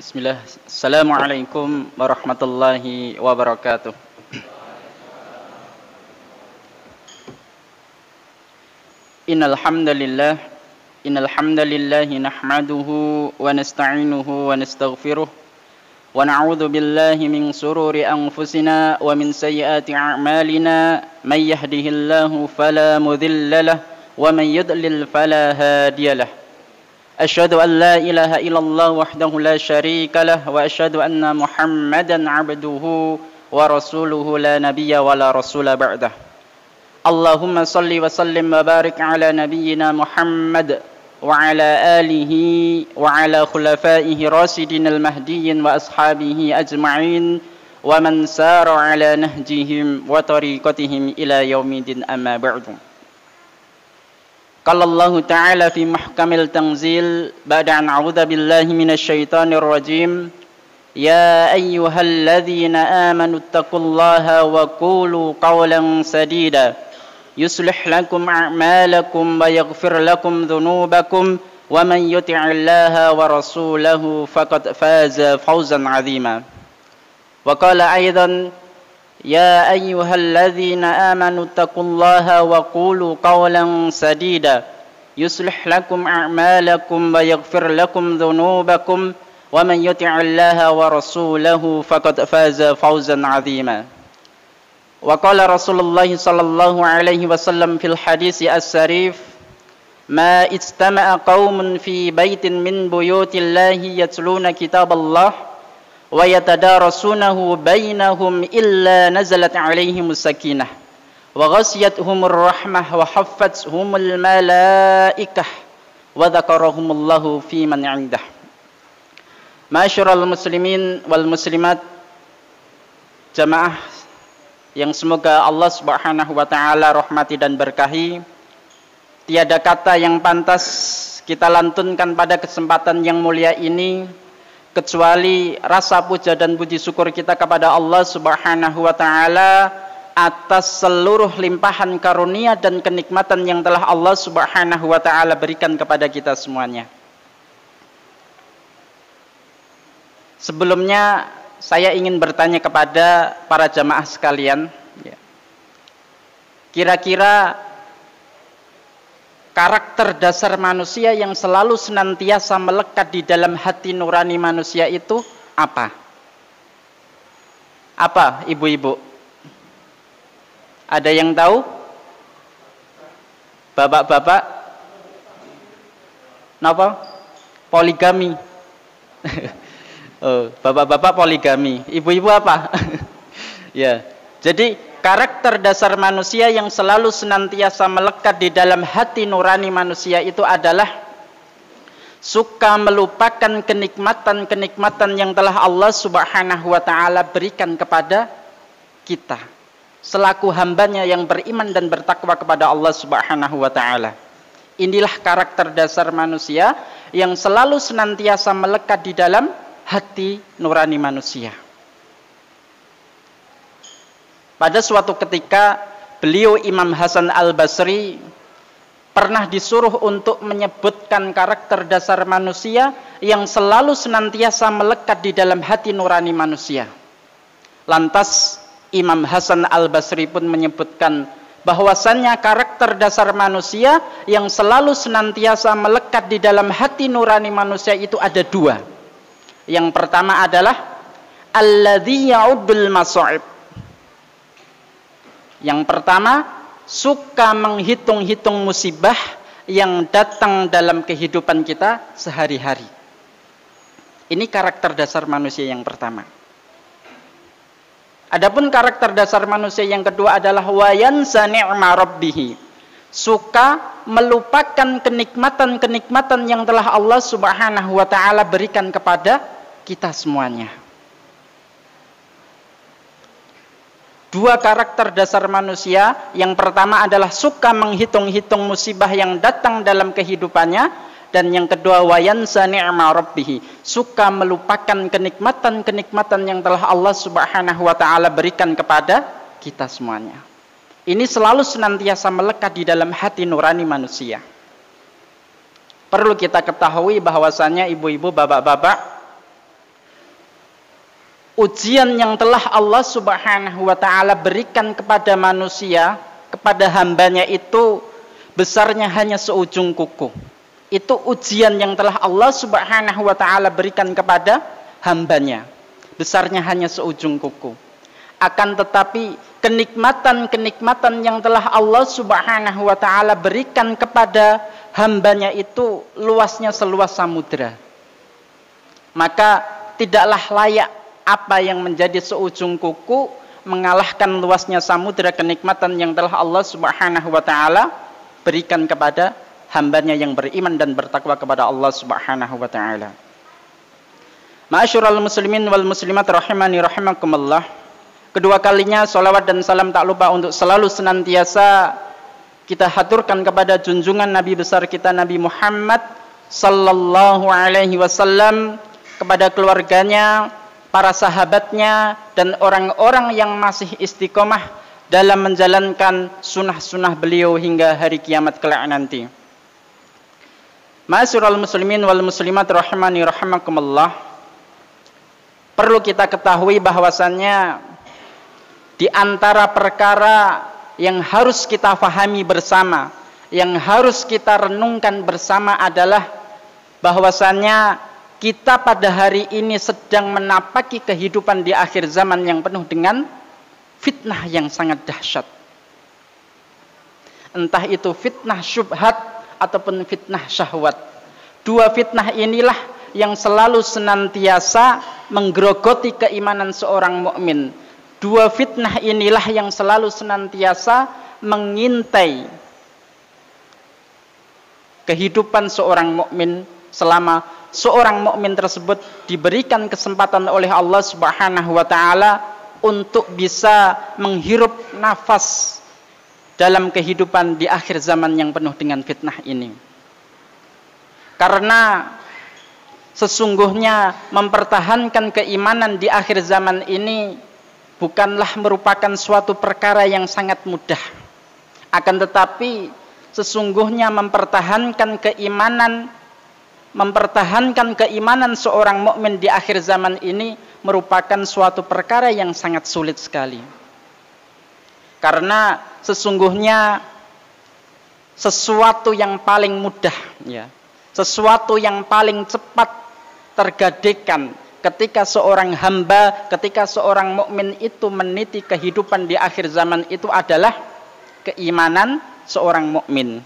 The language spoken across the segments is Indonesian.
Bismillah. Assalamualaikum warahmatullahi wabarakatuh. Innal hamdalillah nahmaduhu wa nasta'inuhu wa nastaghfiruh wa na'udzu billahi min sururi anfusina wa min sayyiati a'malina may yahdihillahu fala mudilla lahu wa may yudlil fala hadiya lahu. Asyhadu an la ilaha illallah wahdahu la syarika lah wa asyhadu anna Muhammadan abduhu wa rasuluhu la nabiyya wa la rasula ba'dah. Allahumma salli wa sallim wa barik ala nabiyyina Muhammad wa ala alihi wa ala khulafaihi rasidin al-mahdiyyin wa ashabihi ajma'in wa man sara ala nahjihim wa tariqatihim ila yaumidin amma ba'du. Qala Allah Ta'ala fi mahkamil tanzil ba'da an a'udzu billahi minasy syaithanir rajim. Ya ayyuhalladzina amanu taqullaha wa qulu qawlan sadida yuslih lakum a'malakum wa yaghfir lakum dhunubakum wa man yuti'illaha wa rasulahu faqad faza fawzan 'azima. Wa qala aidan Ya ayyuhalladzina amanu taqullaha wa qulu qawlan sadida yuslih lakum a'malakum wa yaghfir lakum dhunubakum wa man yuti'illaha wa rasulahu faqad faza fawzan 'azima. Wa qala Rasulullah sallallahu alaihi wasallam fil hadits as-sarif ma istama'a qaumun fi baitin min buyutillahi yatluna kitaballah wa yatadarasunahu bainahum illa nazalat alaihimus sakinah wa ghasiyatuhumur rahmah wa haffathumul malaikah wa dzakarahumullahu fi man 'indah. Ma'asyiral muslimin wal muslimat, jamaah yang semoga Allah Subhanahu wa taala rahmati dan berkahi, tiada kata yang pantas kita lantunkan pada kesempatan yang mulia ini kecuali rasa puja dan puji syukur kita kepada Allah Subhanahu wa taala atas seluruh limpahan karunia dan kenikmatan yang telah Allah Subhanahu wa taala berikan kepada kita semuanya. Sebelumnya saya ingin bertanya kepada para jamaah sekalian, kira-kira karakter dasar manusia yang selalu senantiasa melekat di dalam hati nurani manusia itu apa? Apa, ibu-ibu? Ada yang tahu? Bapak-bapak? Napa? Poligami. Oh, bapak-bapak poligami. Ibu-ibu apa? Ya. Jadi karakter dasar manusia yang selalu senantiasa melekat di dalam hati nurani manusia itu adalah suka melupakan kenikmatan-kenikmatan yang telah Allah Subhanahu wa taala berikan kepada kita selaku hambanya yang beriman dan bertakwa kepada Allah Subhanahu wa taala. Inilah karakter dasar manusia yang selalu senantiasa melekat di dalam hati nurani manusia. Pada suatu ketika beliau Imam Hasan Al-Basri pernah disuruh untuk menyebutkan karakter dasar manusia yang selalu senantiasa melekat di dalam hati nurani manusia. Lantas Imam Hasan Al-Basri pun menyebutkan bahwasannya karakter dasar manusia yang selalu senantiasa melekat di dalam hati nurani manusia itu ada dua. Yang pertama adalah alladzi ya'uddul masa'ib. Yang pertama, suka menghitung-hitung musibah yang datang dalam kehidupan kita sehari-hari. Ini karakter dasar manusia yang pertama. Adapun karakter dasar manusia yang kedua adalah wayansa ni'ma rabbih. Suka melupakan kenikmatan-kenikmatan yang telah Allah Subhanahu wa taala berikan kepada kita semuanya. Dua karakter dasar manusia, yang pertama adalah suka menghitung-hitung musibah yang datang dalam kehidupannya, dan yang kedua wayansa ni'ma rabbih, suka melupakan kenikmatan-kenikmatan yang telah Allah Subhanahu wa taala berikan kepada kita semuanya. Ini selalu senantiasa melekat di dalam hati nurani manusia. Perlu kita ketahui bahwasannya ibu-ibu, bapak-bapak, ujian yang telah Allah Subhanahu wa ta'ala berikan kepada manusia, kepada hambanya itu besarnya hanya seujung kuku. Itu ujian yang telah Allah Subhanahu wa ta'ala berikan kepada hambanya, besarnya hanya seujung kuku. Akan tetapi kenikmatan-kenikmatan yang telah Allah Subhanahu wa ta'ala berikan kepada hambanya itu luasnya seluas samudra. Maka tidaklah layak apa yang menjadi seujung kuku mengalahkan luasnya samudra kenikmatan yang telah Allah Subhanahu wa ta'ala berikan kepada hambanya yang beriman dan bertakwa kepada Allah Subhanahu wa ta'ala. Ma'asyiral muslimin wal muslimat rahimani rahimakumullah. Kedua kalinya salawat dan salam tak lupa untuk selalu senantiasa kita haturkan kepada junjungan Nabi besar kita Nabi Muhammad sallallahu alaihi wasallam, kepada keluarganya, para sahabatnya, dan orang-orang yang masih istiqomah dalam menjalankan sunnah-sunnah beliau hingga hari kiamat kelak nanti. Ma'asyiral muslimin wal muslimat rahimani rahimakumullah. Perlu kita ketahui bahwasannya di antara perkara yang harus kita fahami bersama, yang harus kita renungkan bersama adalah bahwasannya kita pada hari ini sedang menapaki kehidupan di akhir zaman yang penuh dengan fitnah yang sangat dahsyat. Entah itu fitnah syubhat ataupun fitnah syahwat. Dua fitnah inilah yang selalu senantiasa menggerogoti keimanan seorang mukmin. Dua fitnah inilah yang selalu senantiasa mengintai kehidupan seorang mukmin selama seorang mukmin tersebut diberikan kesempatan oleh Allah Subhanahu wa ta'ala untuk bisa menghirup nafas dalam kehidupan di akhir zaman yang penuh dengan fitnah ini. Karena sesungguhnya mempertahankan keimanan di akhir zaman ini bukanlah merupakan suatu perkara yang sangat mudah. Akan tetapi sesungguhnya mempertahankan keimanan seorang mukmin di akhir zaman ini merupakan suatu perkara yang sangat sulit sekali. Karena sesungguhnya sesuatu yang paling mudah, ya, sesuatu yang paling cepat tergadaikan ketika seorang hamba, ketika seorang mukmin itu meniti kehidupan di akhir zaman itu adalah keimanan seorang mukmin.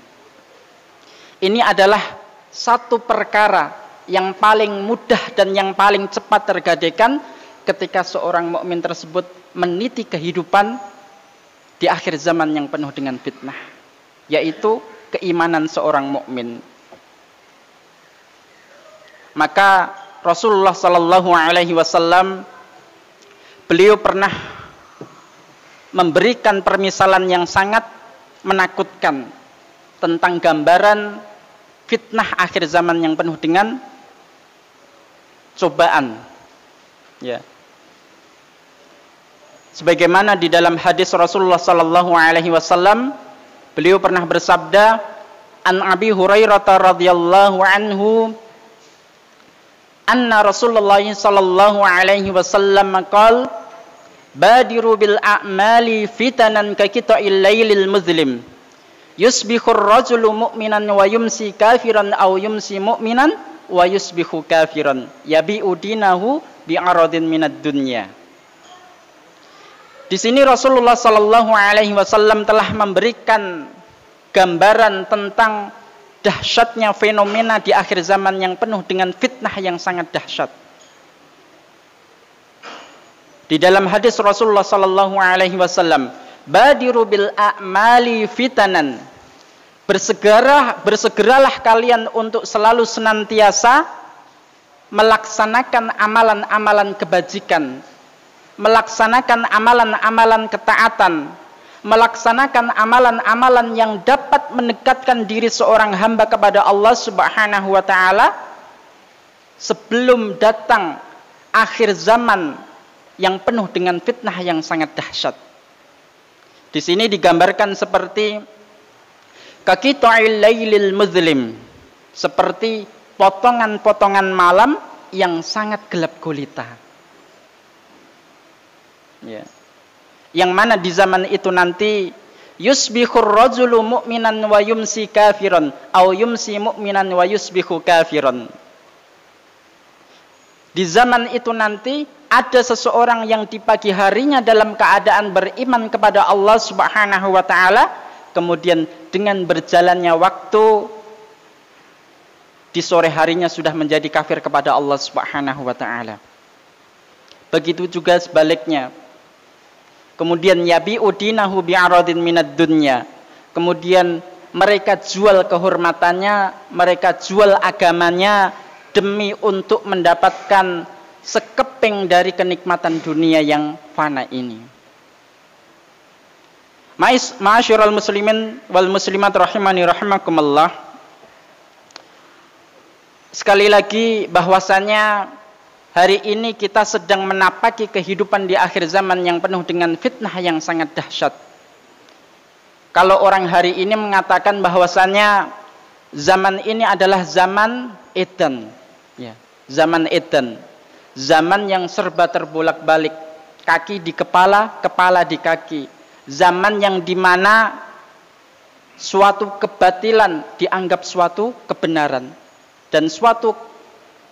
Ini adalah satu perkara yang paling mudah dan yang paling cepat tergadaikan ketika seorang mukmin tersebut meniti kehidupan di akhir zaman yang penuh dengan fitnah, yaitu keimanan seorang mukmin. Maka Rasulullah sallallahu alaihi wasallam beliau pernah memberikan permisalan yang sangat menakutkan tentang gambaran fitnah akhir zaman yang penuh dengan cobaan. Ya. Sebagaimana di dalam hadis Rasulullah sallallahu alaihi wasallam, beliau pernah bersabda, "An Abi Hurairah radhiyallahu anhu, anna Rasulullah sallallahu alaihi wasallam qala, badiru bil a'mali fitanan ka qita'il lailil muzlim. Yusbihur rajulu mu'minan wa yumsi kafiran aw yumsi mu'minan wa yusbihu kafiran yabi'u dinahu bi'aradin minad dunya." Di sini Rasulullah sallallahu alaihi wasallam telah memberikan gambaran tentang dahsyatnya fenomena di akhir zaman yang penuh dengan fitnah yang sangat dahsyat. Di dalam hadis Rasulullah sallallahu alaihi wasallam, badiru bil a'mali fitanan. Bersegeralah kalian untuk selalu senantiasa melaksanakan amalan-amalan kebajikan, melaksanakan amalan-amalan ketaatan, melaksanakan amalan-amalan yang dapat mendekatkan diri seorang hamba kepada Allah Subhanahu wa ta'ala sebelum datang akhir zaman yang penuh dengan fitnah yang sangat dahsyat. Di sini digambarkan seperti kaqita'il lailil muzlim, seperti potongan-potongan malam yang sangat gelap gulita. Ya. Yang mana di zaman itu nanti yusbihur rajulu mu'minan wa yumsi kafiran, au yumsi mu'minan wa yusbihu kafiran. Di zaman itu nanti ada seseorang yang di pagi harinya dalam keadaan beriman kepada Allah Subhanahu wa taala, kemudian dengan berjalannya waktu di sore harinya sudah menjadi kafir kepada Allah Subhanahu wa taala. Begitu juga sebaliknya. Kemudian yabi'u dinahu bi'aradin minad dunya. Kemudian mereka jual kehormatannya, mereka jual agamanya demi untuk mendapatkan sekeping dari kenikmatan dunia yang fana ini. Ma'asyiral muslimin wal muslimat rahimani rahimakumullah. Sekali lagi bahwasanya hari ini kita sedang menapaki kehidupan di akhir zaman yang penuh dengan fitnah yang sangat dahsyat. Kalau orang hari ini mengatakan bahwasanya zaman ini adalah zaman Eden, ya, zaman Eden, zaman yang serba terbolak-balik, kaki di kepala, kepala di kaki, zaman yang dimana suatu kebatilan dianggap suatu kebenaran dan suatu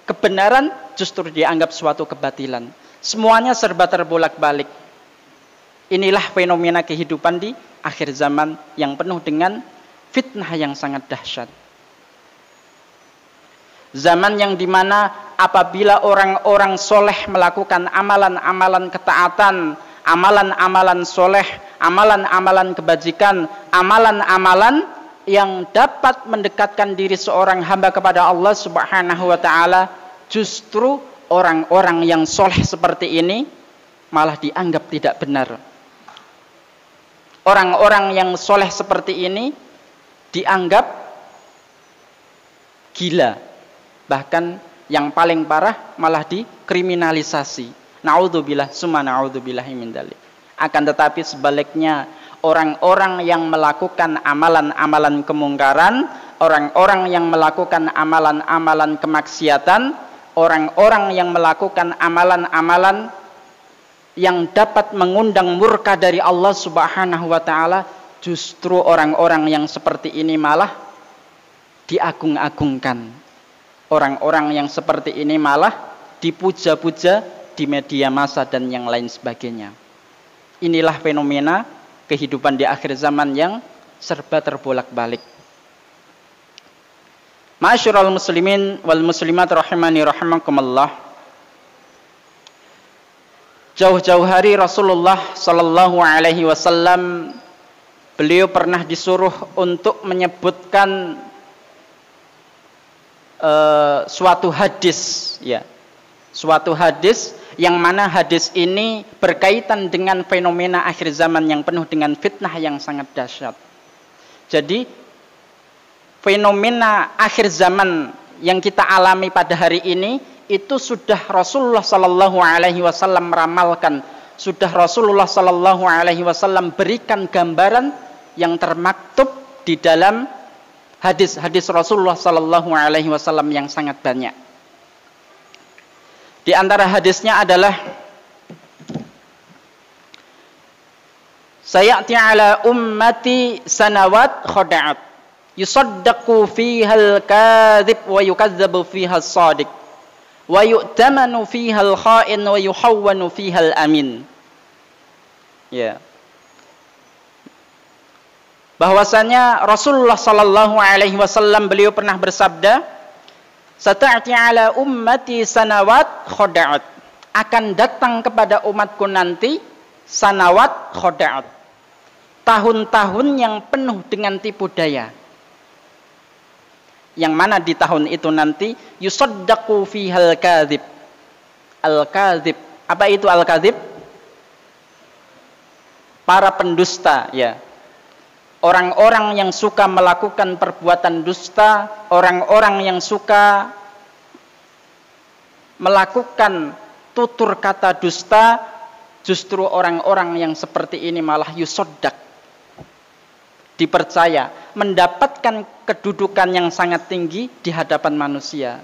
kebenaran justru dianggap suatu kebatilan. Semuanya serba terbolak-balik. Inilah fenomena kehidupan di akhir zaman yang penuh dengan fitnah yang sangat dahsyat. Zaman yang dimana apabila orang-orang soleh melakukan amalan-amalan ketaatan, amalan-amalan soleh, amalan-amalan kebajikan, amalan-amalan yang dapat mendekatkan diri seorang hamba kepada Allah Subhanahu wa taala, justru orang-orang yang soleh seperti ini malah dianggap tidak benar. Orang-orang yang soleh seperti ini dianggap gila. Bahkan yang paling parah malah dikriminalisasi. Na'udzubillah, summa na'udzubillahi min dzalik. Akan tetapi sebaliknya, orang-orang yang melakukan amalan-amalan kemungkaran, orang-orang yang melakukan amalan-amalan kemaksiatan, orang-orang yang melakukan amalan-amalan yang dapat mengundang murka dari Allah Subhanahu wa taala, justru orang-orang yang seperti ini malah diagung-agungkan. Orang-orang yang seperti ini malah dipuja-puja di media massa dan yang lain sebagainya. Inilah fenomena kehidupan di akhir zaman yang serba terbolak-balik. Ma'asyiral muslimin wal muslimat rahimani rahimakumullah. Jauh-jauh hari Rasulullah sallallahu alaihi wasallam beliau pernah disuruh untuk menyebutkan suatu hadis, ya. Suatu hadis yang mana hadis ini berkaitan dengan fenomena akhir zaman yang penuh dengan fitnah yang sangat dahsyat. Jadi fenomena akhir zaman yang kita alami pada hari ini itu sudah Rasulullah sallallahu alaihi wasallam meramalkan, sudah Rasulullah sallallahu alaihi wasallam berikan gambaran yang termaktub di dalam hadis-hadis Rasulullah sallallahu alaihi wasallam yang sangat banyak. Di antara hadisnya adalah sayati ala ummati sanawat khada'at yusaddaqu fiha al-kadhib wa yukazzabu fiha as-sadiq wa yu'tamanu fiha al-kha'in wa yuhawwanu fiha al-amin. Ya. Bahwasanya Rasulullah sallallahu alaihi wasallam beliau pernah bersabda, sata'ti ala ummati sanawat khada'at, akan datang kepada umatku nanti sanawat khada'at, tahun-tahun yang penuh dengan tipu daya. Yang mana di tahun itu nanti yusaddaqu fihal kadhib. Al-kadhib, apa itu al-kadhib? Para pendusta, ya. Orang-orang yang suka melakukan perbuatan dusta, orang-orang yang suka melakukan tutur kata dusta, justru orang-orang yang seperti ini malah yusaddaq, dipercaya, mendapatkan kedudukan yang sangat tinggi di hadapan manusia.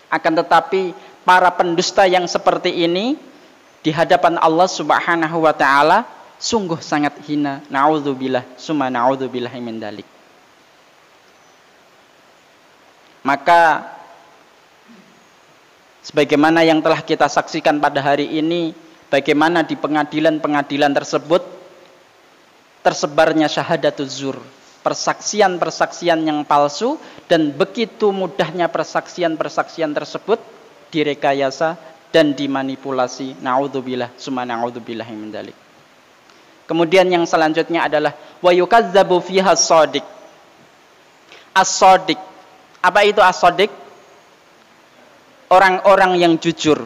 Akan tetapi para pendusta yang seperti ini di hadapan Allah Subhanahu wa taala sungguh sangat hina. Na'udzubillah, summa na'udzubillah min dzalik. Maka sebagaimana yang telah kita saksikan pada hari ini, bagaimana di pengadilan-pengadilan tersebut tersebarnya syahadatuz zur, persaksian-persaksian yang palsu, dan begitu mudahnya persaksian-persaksian tersebut direkayasa dan dimanipulasi. Na'udzubillah, summa na'udzubillah min dzalik. Kemudian yang selanjutnya adalah wa yukazzabu fiha as-shadiq. As-shadiq. Apa itu as-shadiq? Orang-orang yang jujur.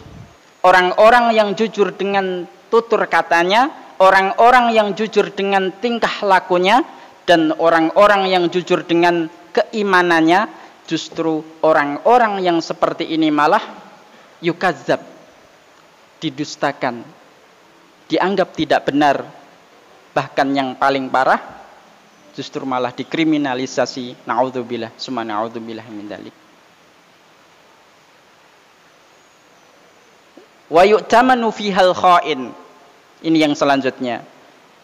Orang-orang yang jujur dengan tutur katanya, orang-orang yang jujur dengan tingkah lakunya, dan orang-orang yang jujur dengan keimanannya. Justru orang-orang yang seperti ini malah yukazzab, didustakan, dianggap tidak benar. Bahkan yang paling parah, justru malah dikriminalisasi. Na'udzubillah, summa na'udzubillah min dzalik. Wa yu'tamanu fihal kha'in. Ini yang selanjutnya.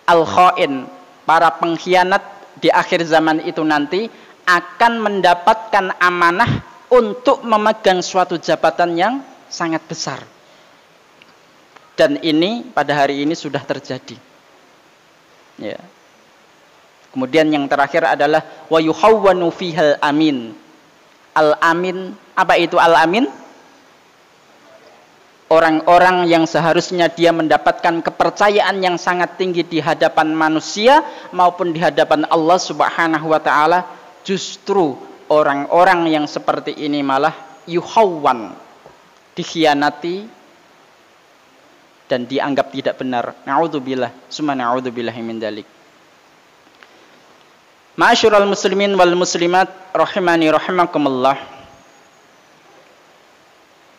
Al-kha'in, para pengkhianat di akhir zaman itu nanti akan mendapatkan amanah untuk memegang suatu jabatan yang sangat besar. Dan ini pada hari ini sudah terjadi. Ya. Kemudian yang terakhir adalah wa yuhawwanu fihal amin. Al-amin, apa itu al-amin? Orang-orang yang seharusnya dia mendapatkan kepercayaan yang sangat tinggi di hadapan manusia maupun di hadapan Allah Subhanahu wa taala, justru orang-orang yang seperti ini malah yuhawwan, dikhianati dan dianggap tidak benar. Na'udzubillah, summa na'udzubillah min dzalik. Ma'asyiral muslimin wal muslimat rahimani rahimakumullah.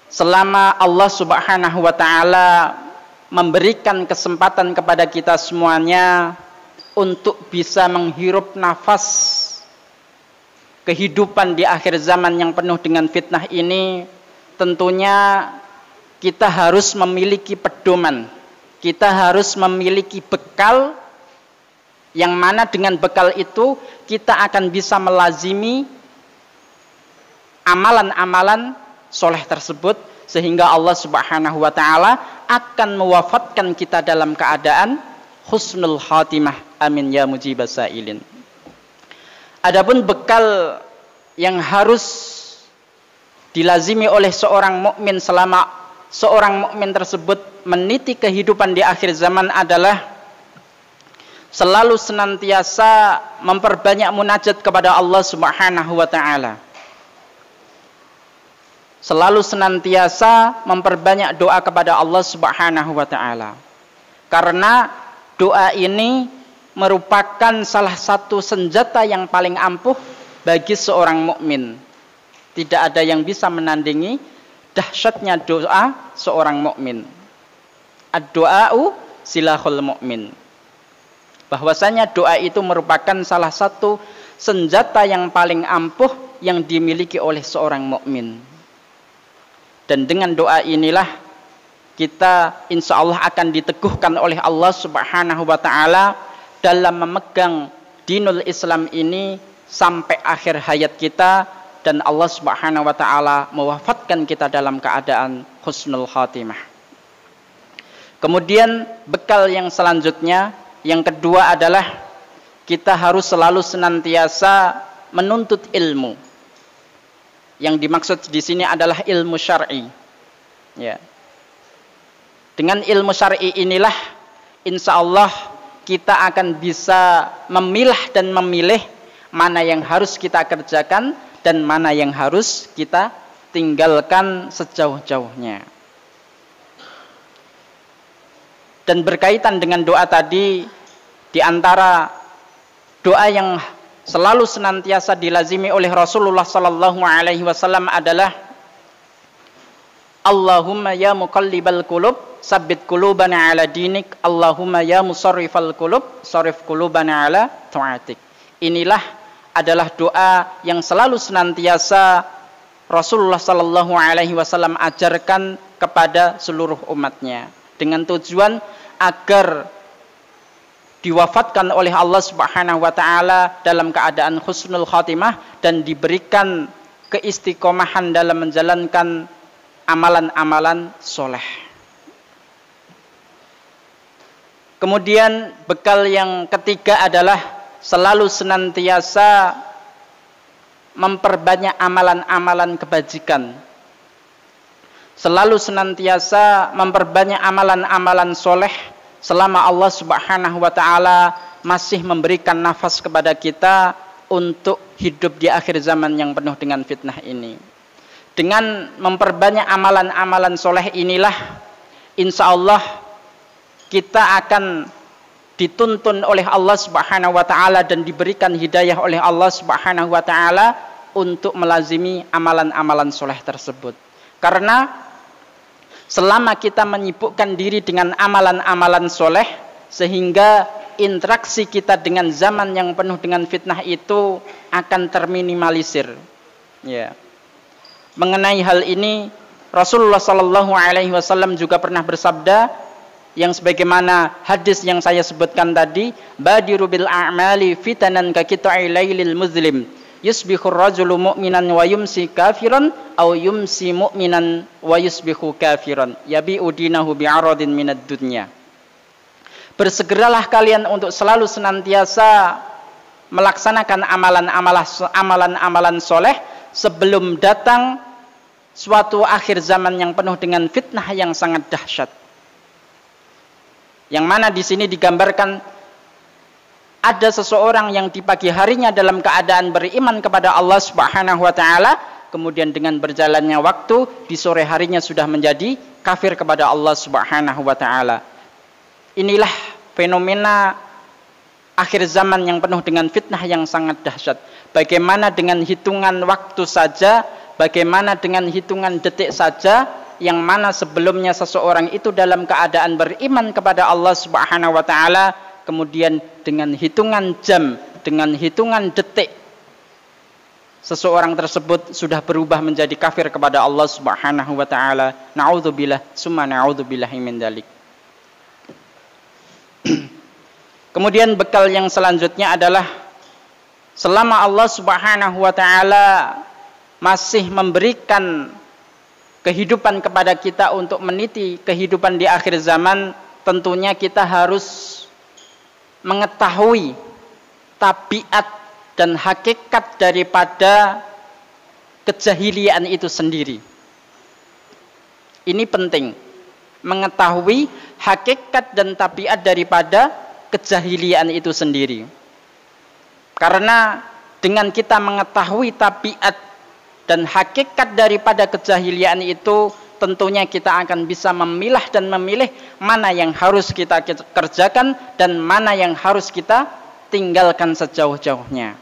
Selama Allah Subhanahu wa taala memberikan kesempatan kepada kita semuanya untuk bisa menghirup nafas kehidupan di akhir zaman yang penuh dengan fitnah ini, tentunya kita harus memiliki pedoman. Kita harus memiliki bekal, yang mana dengan bekal itu kita akan bisa melazimi amalan-amalan soleh tersebut, sehingga Allah Subhanahu wa taala akan mewafatkan kita dalam keadaan husnul khatimah. Amin ya mujibas sailin. Adapun bekal yang harus dilazimi oleh seorang mukmin selama seorang mukmin tersebut meniti kehidupan di akhir zaman adalah selalu senantiasa memperbanyak munajat kepada Allah Subhanahu wa taala. Selalu senantiasa memperbanyak doa kepada Allah Subhanahu wa taala. Karena doa ini merupakan salah satu senjata yang paling ampuh bagi seorang mukmin. Tidak ada yang bisa menandingi dahsyatnya doa seorang mukmin. Ad-du'a'u silahul mukmin. Bahwasanya doa itu merupakan salah satu senjata yang paling ampuh yang dimiliki oleh seorang mukmin. Dan dengan doa inilah kita insya Allah akan diteguhkan oleh Allah Subhanahu wa taala dalam memegang dinul Islam ini sampai akhir hayat kita, dan Allah Subhanahu wa taala mewafatkan kita dalam keadaan husnul khatimah. Kemudian bekal yang selanjutnya, yang kedua adalah kita harus selalu senantiasa menuntut ilmu. Yang dimaksud di sini adalah ilmu syar'i. Ya. Dengan ilmu syar'i inilah insya Allah kita akan bisa memilah dan memilih mana yang harus kita kerjakan dan mana yang harus kita tinggalkan sejauh-jauhnya. Dan berkaitan dengan doa tadi, di antara doa yang selalu senantiasa dilazimi oleh Rasulullah sallallahu alaihi wasallam adalah Allahumma ya muqallibal qulub sabbit qulubana ala dinik, Allahumma ya musarrifal qulub sarrif qulubana ala ta'atik. Inilah adalah doa yang selalu senantiasa Rasulullah sallallahu alaihi wasallam ajarkan kepada seluruh umatnya. dengan tujuan agar diwafatkan oleh Allah Subhanahu wa taala dalam keadaan husnul khatimah dan diberikan keistiqomahan dalam menjalankan amalan-amalan soleh. Kemudian bekal yang ketiga adalah selalu senantiasa memperbanyak amalan-amalan kebajikan. Selalu senantiasa memperbanyak amalan-amalan soleh selama Allah Subhanahu wa taala masih memberikan nafas kepada kita untuk hidup di akhir zaman yang penuh dengan fitnah ini. Dengan memperbanyak amalan-amalan soleh inilah insya Allah kita akan dituntun oleh Allah Subhanahu wa taala dan diberikan hidayah oleh Allah Subhanahu wa taala untuk melazimi amalan-amalan soleh tersebut. Karena selama kita menyibukkan diri dengan amalan-amalan soleh, sehingga interaksi kita dengan zaman yang penuh dengan fitnah itu akan terminimalisir. Ya. Mengenai hal ini, Rasulullah Sallallahu Alaihi Wasallam juga pernah bersabda, yang sebagaimana hadis yang saya sebutkan tadi, badiru bil a'mali fitanan ka qita'i lailil muzlim. Yusbihu rajulu mu'minan wa yumsi kafiran aw yumsi mu'minan wa yusbihu kafiran yabi'u dinahu bi'aradin minad dunya. Bersegeralah kalian untuk selalu senantiasa melaksanakan amalan-amalan soleh sebelum datang suatu akhir zaman yang penuh dengan fitnah yang sangat dahsyat. Yang mana di sini digambarkan ada seseorang yang di pagi harinya dalam keadaan beriman kepada Allah Subhanahu wa taala, kemudian dengan berjalannya waktu di sore harinya sudah menjadi kafir kepada Allah Subhanahu wa taala. Inilah fenomena akhir zaman yang penuh dengan fitnah yang sangat dahsyat. Bagaimana dengan hitungan waktu saja, bagaimana dengan hitungan detik saja, yang mana sebelumnya seseorang itu dalam keadaan beriman kepada Allah Subhanahu wa taala, kemudian dengan hitungan jam, dengan hitungan detik, seseorang tersebut sudah berubah menjadi kafir kepada Allah Subhanahu wa taala. Na'udzubillah, summa na'udzubillahi min dzalik. Kemudian bekal yang selanjutnya adalah selama Allah Subhanahu wa taala masih memberikan kehidupan kepada kita untuk meniti kehidupan di akhir zaman, tentunya kita harus mengetahui tabiat dan hakikat daripada kejahilian itu sendiri. Ini penting, mengetahui hakikat dan tabiat daripada kejahilian itu sendiri. Karena dengan kita mengetahui tabiat dan hakikat daripada kejahilian itu, tentunya kita akan bisa memilah dan memilih mana yang harus kita kerjakan dan mana yang harus kita tinggalkan sejauh-jauhnya.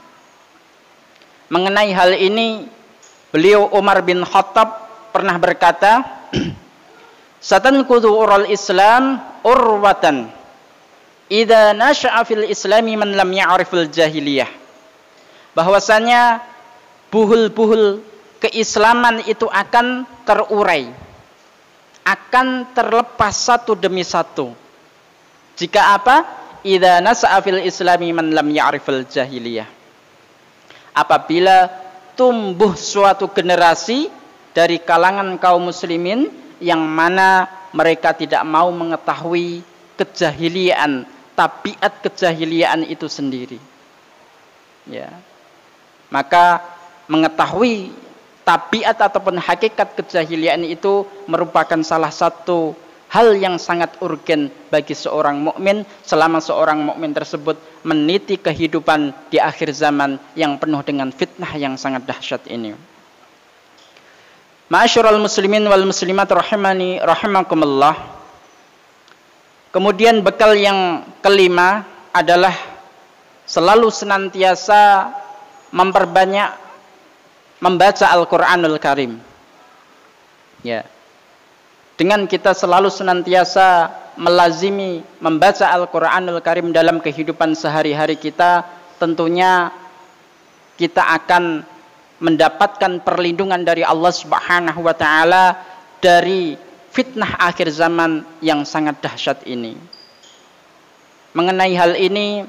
Mengenai hal ini, beliau Umar bin Khattab pernah berkata, "Satanqudu ural Islam urwatan idza nasha'a fil Islami man lam ya'riful jahiliyah." Bahwasanya buhul-buhul keislaman itu akan terurai, akan terlepas satu demi satu. Jika apa? Idza nas'a fil Islami man lam ya'riful jahiliyah. Apabila tumbuh suatu generasi dari kalangan kaum muslimin yang mana mereka tidak mau mengetahui kejahilian, tabiat kejahilian itu sendiri. Ya. Maka mengetahui tabiat ataupun hakikat kejahilian itu merupakan salah satu hal yang sangat urgen bagi seorang mukmin selama seorang mukmin tersebut meniti kehidupan di akhir zaman yang penuh dengan fitnah yang sangat dahsyat ini. Ma'asyiral muslimin wal muslimat rahimani rahimakumullah. Kemudian bekal yang kelima adalah selalu senantiasa memperbanyak membaca Al-Quranul Karim. Ya. Dengan kita selalu senantiasa melazimi membaca Al-Quranul Karim dalam kehidupan sehari-hari kita, tentunya kita akan mendapatkan perlindungan dari Allah Subhanahu wa taala dari fitnah akhir zaman yang sangat dahsyat ini. Mengenai hal ini,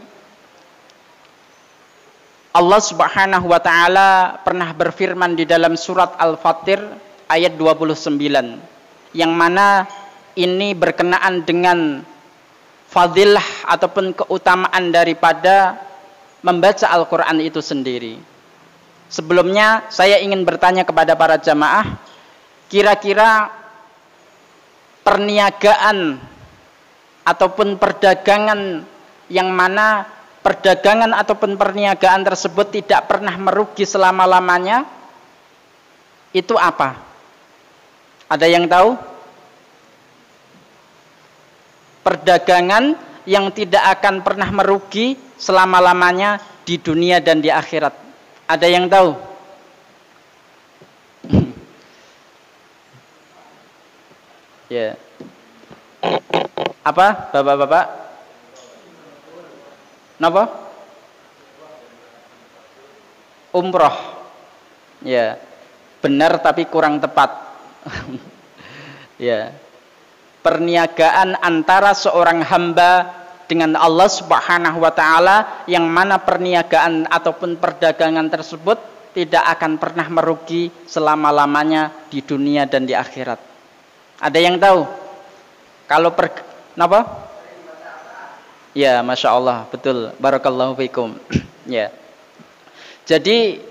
Allah Subhanahu wa taala pernah berfirman di dalam surat Al-Fatir ayat 29, yang mana ini berkenaan dengan fadilah ataupun keutamaan daripada membaca Al-Quran itu sendiri. Sebelumnya saya ingin bertanya kepada para jamaah, kira-kira perniagaan ataupun perdagangan yang mana perdagangan ataupun perniagaan tersebut tidak pernah merugi selama-lamanya, itu apa? Ada yang tahu? Perdagangan yang tidak akan pernah merugi selama-lamanya di dunia dan di akhirat. Ada yang tahu? Ya. Apa, Bapak-bapak? Napa? Umroh. Ya. Benar tapi kurang tepat. Ya. Perniagaan antara seorang hamba dengan Allah Subhanahu wa taala, yang mana perniagaan ataupun perdagangan tersebut tidak akan pernah merugi selama-lamanya di dunia dan di akhirat. Ada yang tahu? Kalau napa? Ya, Masya Allah, betul. Barakallahu fikum. Ya. Jadi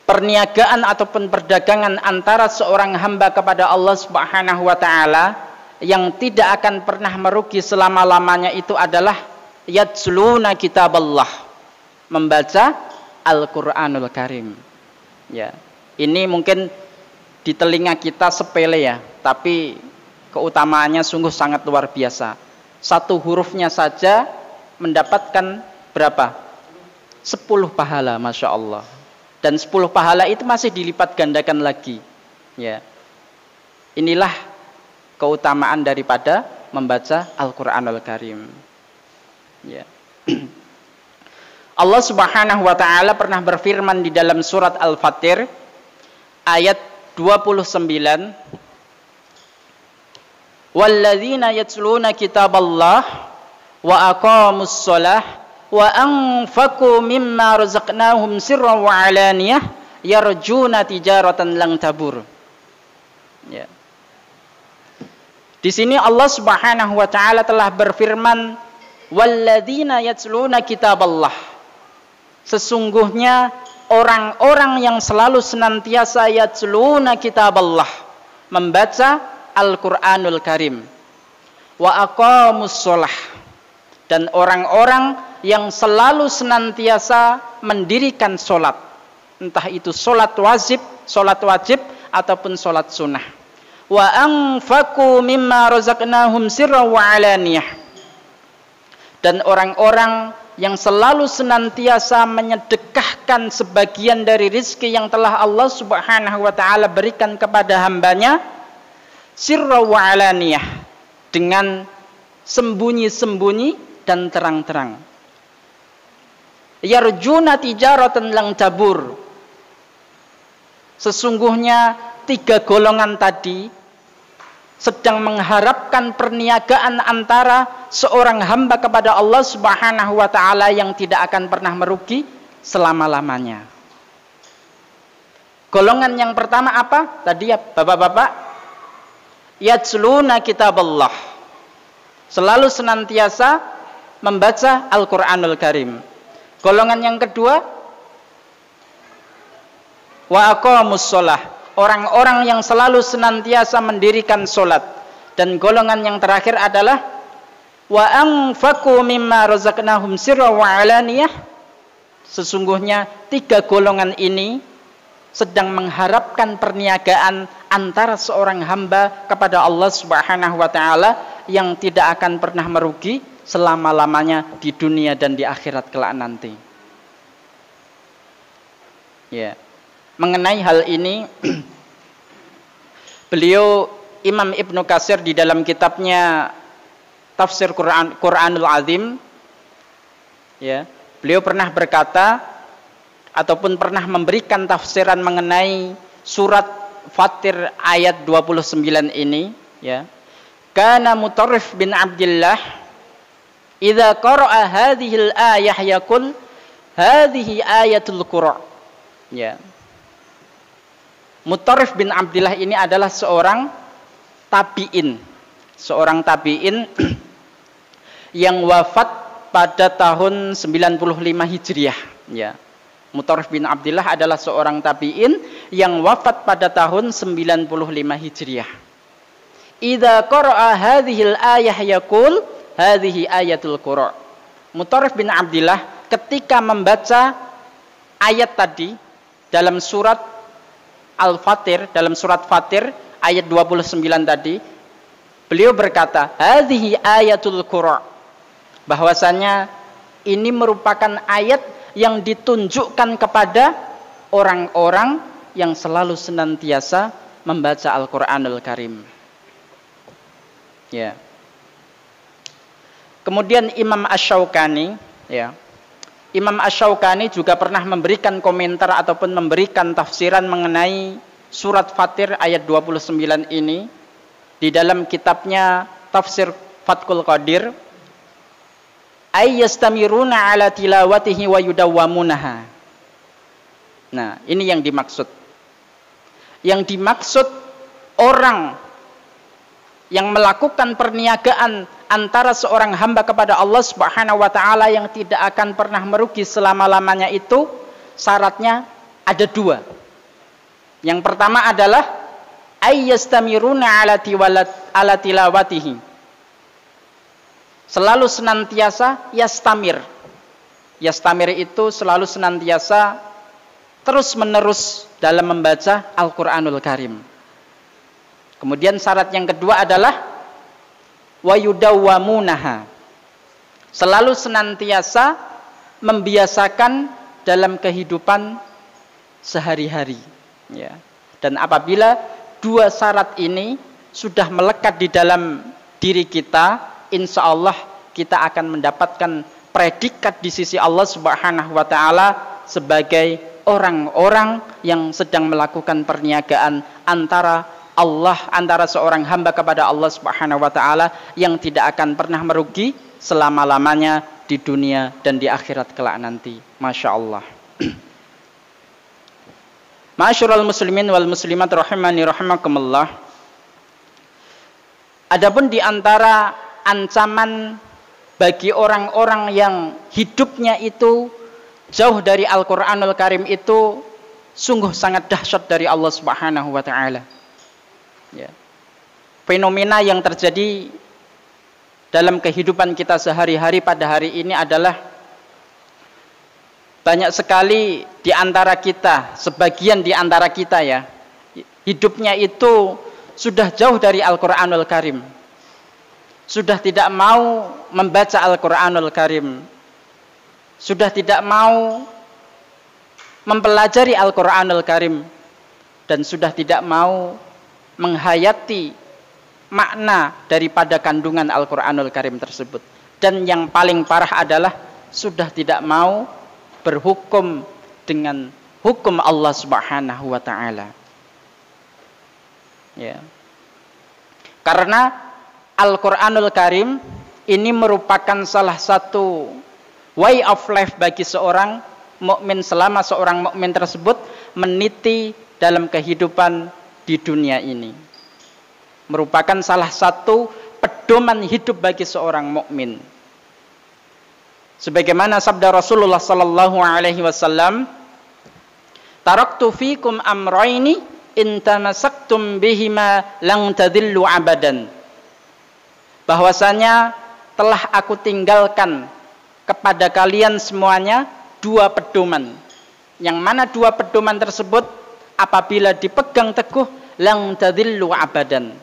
perniagaan ataupun perdagangan antara seorang hamba kepada Allah Subhanahu wa taala yang tidak akan pernah merugi selama-lamanya itu adalah yatsluna kitaballah, membaca Al-Qur'anul Karim. Ya. Ini mungkin di telinga kita sepele ya, tapi keutamaannya sungguh sangat luar biasa. Satu hurufnya saja mendapatkan berapa? 10 pahala, Masya Allah. Dan 10 pahala itu masih dilipat gandakan lagi. Ya. Inilah keutamaan daripada membaca Al-Qur'anul Karim. Ya. Allah Subhanahu wa taala pernah berfirman di dalam surat Al-Fatir ayat 29, walladzina yatluna kitaballah wa aqamus shalah wa anfaqu mimma razaqnahum sirran wa alaniyah yarjuna tijaratan lan tabur. Ya. Di sini Allah Subhanahu wa taala telah berfirman, walladzina yatluna kitaballah. Sesungguhnya orang-orang yang selalu senantiasa yatluna kitaballah, membaca Al-Qur'anul Karim. Wa aqamus shalah, dan orang-orang yang selalu senantiasa mendirikan sholat, entah itu sholat wajib ataupun sholat sunnah. Wa anfaqu mimma razaqnahum sirran wa alaniyah, dan orang-orang yang selalu senantiasa menyedekahkan sebagian dari rizki yang telah Allah Subhanahu wa taala berikan kepada hambanya, sirran wa alaniyah, dengan sembunyi-sembunyi dan terang-terang. Yarjuna tijaratan lan tabur. Sesungguhnya 3 golongan tadi sedang mengharapkan perniagaan antara seorang hamba kepada Allah Subhanahu wa taala yang tidak akan pernah merugi selama-lamanya. Golongan yang pertama apa? Tadi ya Bapak-bapak, yatsluna kitaballah, selalu senantiasa membaca Al-Qur'anul Karim. Golongan yang kedua, wa aqamus shalah, orang-orang yang selalu senantiasa mendirikan sholat. Dan golongan yang terakhir adalah wa anfaqu mimma razaqnahum sirran wa alaniyah. Sesungguhnya 3 golongan ini sedang mengharapkan perniagaan antara seorang hamba kepada Allah Subhanahu wa taala yang tidak akan pernah merugi selama-lamanya di dunia dan di akhirat kelak nanti. Ya. Mengenai hal ini beliau Imam Ibnu Katsir di dalam kitabnya Tafsir Qur'anul Azim, ya, beliau pernah berkata ataupun pernah memberikan tafsiran mengenai surat Fatir ayat 29 ini. ya. Kana Mutarrif bin Abdullah idza qara'a hadhil ayah yaqul hadhihi ayatul Qur'an. Ya. Mutarrif bin Abdullah ini adalah seorang tabi'in. Seorang tabi'in yang wafat pada tahun 95 Hijriah, ya. Mutarrif bin Abdullah adalah seorang tabi'in yang wafat pada tahun 95 Hijriah. Idza qara'a hadhil ayah yaqul hadhihi ayatul Qur'an. Mutarrif bin Abdullah ketika membaca ayat tadi dalam surat Al-Fatir, dalam surat Fatir ayat 29 tadi, beliau berkata, hadhihi ayatul Qur'an. Bahwasanya ini merupakan ayat yang ditunjukkan kepada orang-orang yang selalu senantiasa membaca Al-Qur'anul Karim. Ya. Kemudian Imam Asy-Syaukani, ya. Imam Asy-Syaukani juga pernah memberikan komentar ataupun memberikan tafsiran mengenai surat Fatir ayat 29 ini di dalam kitabnya Tafsir Fathul Qadir. Ay yastamiruna ala tilawatihi wa yudawwamunaha. Nah, ini yang dimaksud. Yang dimaksud orang yang melakukan perniagaan antara seorang hamba kepada Allah Subhanahu wa taala yang tidak akan pernah merugi selama-lamanya itu syaratnya ada dua. Yang pertama adalah ay yastamiruna ala tilawatihi. Selalu senantiasa yastamir. Yastamir itu selalu senantiasa terus-menerus dalam membaca Al-Qur'anul Karim. Kemudian syarat yang kedua adalah wa yudawwamunaha. Selalu senantiasa membiasakan dalam kehidupan sehari-hari, ya. Dan apabila dua syarat ini sudah melekat di dalam diri kita, insya Allah kita akan mendapatkan predikat di sisi Allah Subhanahu wa taala sebagai orang-orang yang sedang melakukan perniagaan antara seorang hamba kepada Allah Subhanahu wa taala yang tidak akan pernah merugi selama-lamanya di dunia dan di akhirat kelak nanti. Masya Allah. Ma'asyiral muslimin wal muslimat rahimani rahimakumullah. Adapun di antara ancaman bagi orang-orang yang hidupnya itu jauh dari Al-Qur'anul Karim itu sungguh sangat dahsyat dari Allah Subhanahu wa taala. Ya. Fenomena yang terjadi dalam kehidupan kita sehari-hari pada hari ini adalah banyak sekali di antara kita, sebagian di antara kita ya, hidupnya itu sudah jauh dari Al-Qur'anul Karim. Sudah tidak mau membaca Al-Qur'anul Karim. Sudah tidak mau mempelajari Al-Qur'anul Karim. Dan sudah tidak mau menghayati makna daripada kandungan Al-Qur'anul Karim tersebut. Dan yang paling parah adalah sudah tidak mau berhukum dengan hukum Allah Subhanahu wa taala. Ya. Karena Al-Qur'anul Karim ini merupakan salah satu way of life bagi seorang mukmin selama seorang mukmin tersebut meniti dalam kehidupan di dunia ini. Merupakan salah satu pedoman hidup bagi seorang mukmin. Sebagaimana sabda Rasulullah sallallahu alaihi wasallam, "Taraktu fikum amrayni in tamassaktum bihima lan tadillu abadan." Bahwasanya telah aku tinggalkan kepada kalian semuanya dua pedoman. Yang mana dua pedoman tersebut apabila dipegang teguh lang tadillu abadan,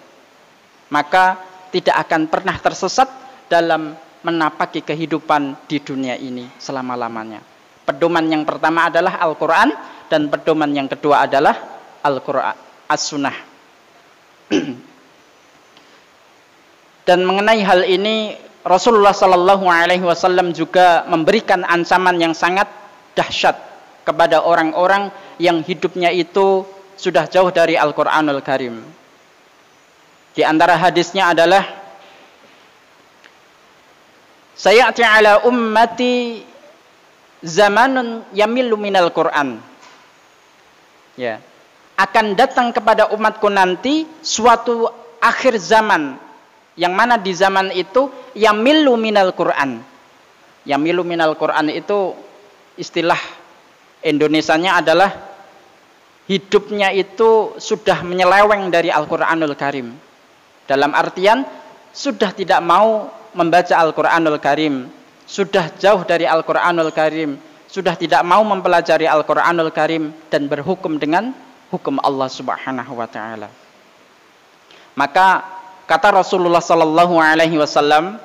maka tidak akan pernah tersesat dalam menapaki kehidupan di dunia ini selama-lamanya. Pedoman yang pertama adalah Al-Qur'an dan pedoman yang kedua adalah Al-Qur'an As-Sunnah. Dan mengenai hal ini Rasulullah sallallahu alaihi wasallam juga memberikan ancaman yang sangat dahsyat kepada orang-orang yang hidupnya itu sudah jauh dari Al-Qur'anul Karim. Di antara hadisnya adalah sayati ala ummati zamanun yamillu minal Qur'an. Ya. Akan datang kepada umatku nanti suatu akhir zaman, yang mana di zaman itu yamillu minal Qur'an. Yamillu minal Qur'an itu istilah Indonesianya adalah hidupnya itu sudah menyeleweng dari Al-Qur'anul Karim. Dalam artian sudah tidak mau membaca Al-Qur'anul Karim, sudah jauh dari Al-Qur'anul Karim, sudah tidak mau mempelajari Al-Qur'anul Karim dan berhukum dengan hukum Allah Subhanahu wa taala. Maka kata Rasulullah sallallahu alaihi wasallam,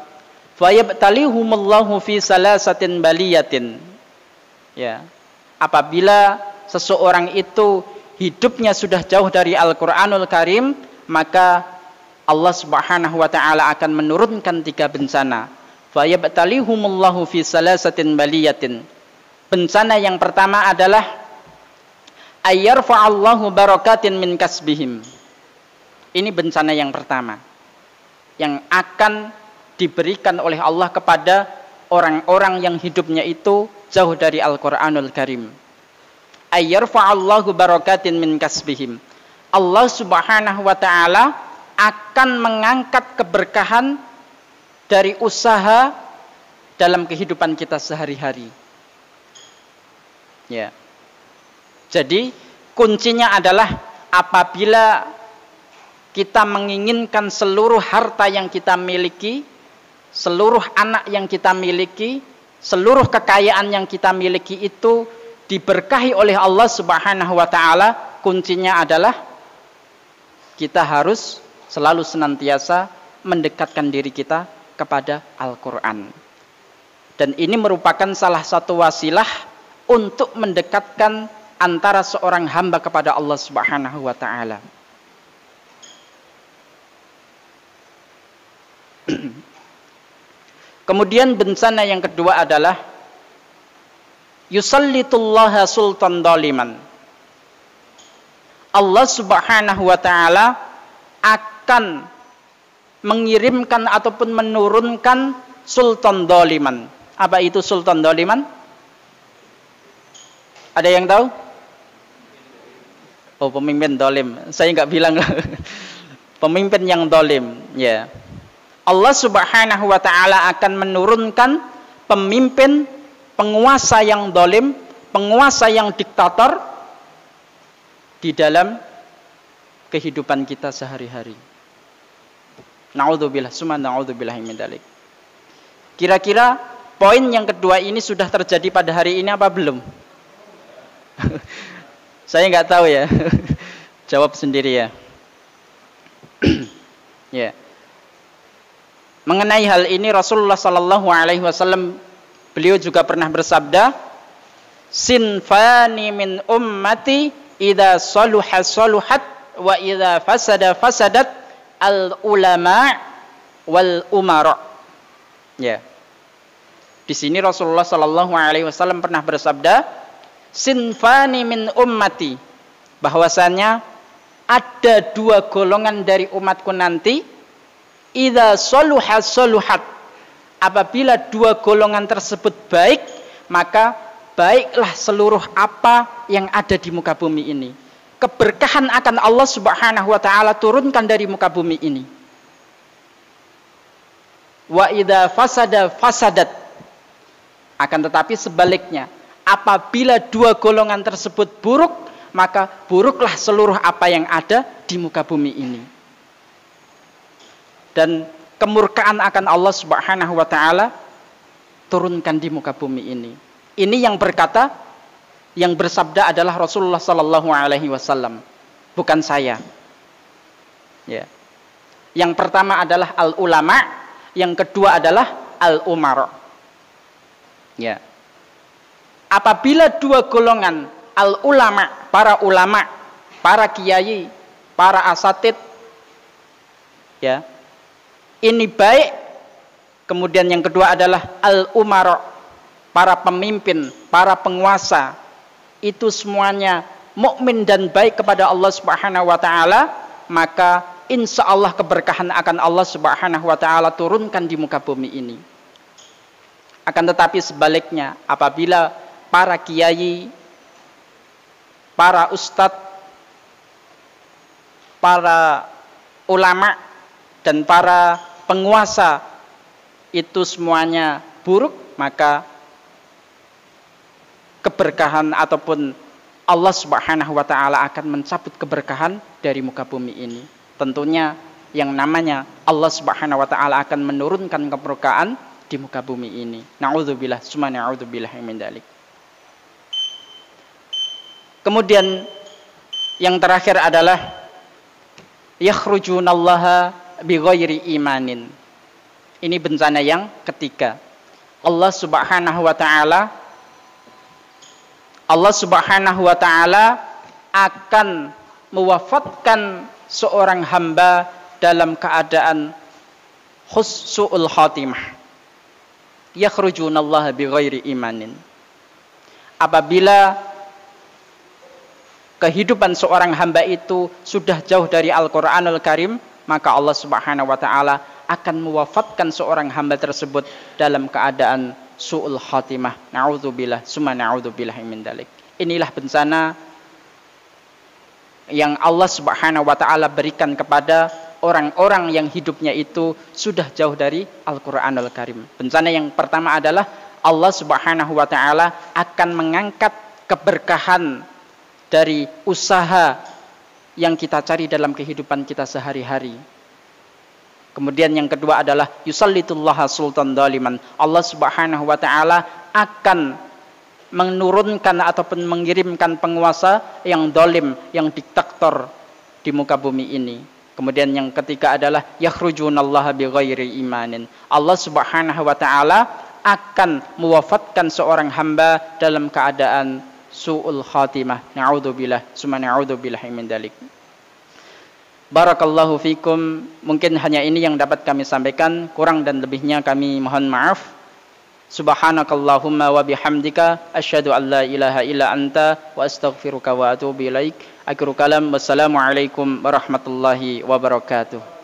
"Fa yabtalihumullahu fi salasatin baliyatin." Ya. Apabila seseorang itu hidupnya sudah jauh dari Al-Qur'anul Karim, maka Allah Subhanahu wa taala akan menurunkan 3 bencana. Fa yabtalihumullahu fi salasatin baliyatin. Bencana yang pertama adalah ayyarfa'allahu barakatin min kasbihim. Ini bencana yang pertama yang akan diberikan oleh Allah kepada orang-orang yang hidupnya itu jauh dari Al-Qur'anul Karim. Ayyarfa'allahu barakatin min kasbihim. Allah Subhanahu wa taala akan mengangkat keberkahan dari usaha dalam kehidupan kita sehari-hari. Ya. Jadi kuncinya adalah apabila kita menginginkan seluruh harta yang kita miliki, seluruh anak yang kita miliki, seluruh kekayaan yang kita miliki itu diberkahi oleh Allah Subhanahu wa taala, kuncinya adalah kita harus selalu senantiasa mendekatkan diri kita kepada Al-Quran. Dan ini merupakan salah satu wasilah untuk mendekatkan antara seorang hamba kepada Allah Subhanahu wa taala. Kemudian bencana yang kedua adalah yusallitullaha sultan doliman. Allah Subhanahu wa taala akan mengirimkan ataupun menurunkan sultan doliman. Apa itu sultan doliman? Ada yang tahu? Oh, pemimpin dolim. Saya nggak bilang. Pemimpin yang dolim. Ya. Allah Subhanahu wa taala akan menurunkan pemimpin, penguasa yang dolim, penguasa yang diktator di dalam kehidupan kita sehari-hari. Na'udzubillah, summa na'udzubillah min dzalik. Kira-kira poin yang kedua ini sudah terjadi pada hari ini apa belum? Saya nggak tahu ya. Jawab sendiri ya. Ya. Mengenai hal ini Rasulullah sallallahu alaihi wasallam beliau juga pernah bersabda, "Sinfani min ummati idza saluha saluhat wa idza fasada fasadat al ulama wal umara." Ya. Di sini Rasulullah sallallahu alaihi wasallam pernah bersabda, "Sinfani min ummati," bahwasanya ada 2 golongan dari umatku nanti, idza saluha saluhat, apabila 2 golongan tersebut baik, maka baiklah seluruh apa yang ada di muka bumi ini. Keberkahan akan Allah Subhanahu wa taala turunkan dari muka bumi ini. Wa idza fasada fasadat, akan tetapi sebaliknya, apabila 2 golongan tersebut buruk, maka buruklah seluruh apa yang ada di muka bumi ini. Dan kemurkaan akan Allah Subhanahu wa taala turunkan di muka bumi ini. Ini yang berkata, yang bersabda adalah Rasulullah sallallahu alaihi wasallam, bukan saya. Ya. Yang pertama adalah al ulama, yang kedua adalah al umara. Ya. Apabila 2 golongan al ulama, para kiai, para asatid, ya, ini baik. Kemudian yang kedua adalah al umara, para pemimpin, para penguasa, itu semuanya mukmin dan baik kepada Allah Subhanahu wa taala, maka insya Allah keberkahan akan Allah Subhanahu wa ta'ala turunkan di muka bumi ini. Akan tetapi sebaliknya, apabila para kiai, para ustadz, para ulama, dan para penguasa itu semuanya buruk, maka keberkahan ataupun Allah Subhanahu wa ta'ala akan mencabut keberkahan dari muka bumi ini. Tentunya yang namanya Allah Subhanahu wa ta'ala akan menurunkan keberkahan di muka bumi ini. Na'udzubillah, summa na'udzubillah min dzalik. Kemudian yang terakhir adalah yakhrujunallaha bighairi imanin. Ini bencana yang ketiga. Allah Subhanahu wa ta'ala akan mewafatkan seorang hamba dalam keadaan su'ul khatimah. Yakhrujunallaha bighairi imanin. Apabila kehidupan seorang hamba itu sudah jauh dari Al-Qur'anul Karim, maka Allah Subhanahu wa ta'ala akan mewafatkan seorang hamba tersebut dalam keadaan su'ul khatimah. Na'udzubillah, summa na'udzubillah min dzalik. Inilah bencana yang Allah Subhanahu wa ta'ala berikan kepada orang-orang yang hidupnya itu sudah jauh dari Al-Qur'anul Karim. Bencana yang pertama adalah Allah Subhanahu wa ta'ala akan mengangkat keberkahan dari usaha yang kita cari dalam kehidupan kita sehari-hari. Kemudian yang kedua adalah yusallitullaha sultan daliman. Allah Subhanahu wa ta'ala akan menurunkan ataupun mengirimkan penguasa yang dolim, yang diktator di muka bumi ini. Kemudian yang ketiga adalah yakhrujunallaha bighairi imanin. Allah Subhanahu wa ta'ala akan mewafatkan seorang hamba dalam keadaan su'ul khatimah. Na'udzubillah, summa na'udzubillah min dzalik. Barakallahu fikum. Mungkin hanya ini yang dapat kami sampaikan, kurang dan lebihnya kami mohon maaf. Subhanakallahumma wa bihamdika asyhadu an la ilaha illa anta wa astaghfiruka wa atubu ilaik. Akhiru kalam, wassalamu alaikum warahmatullahi wabarakatuh.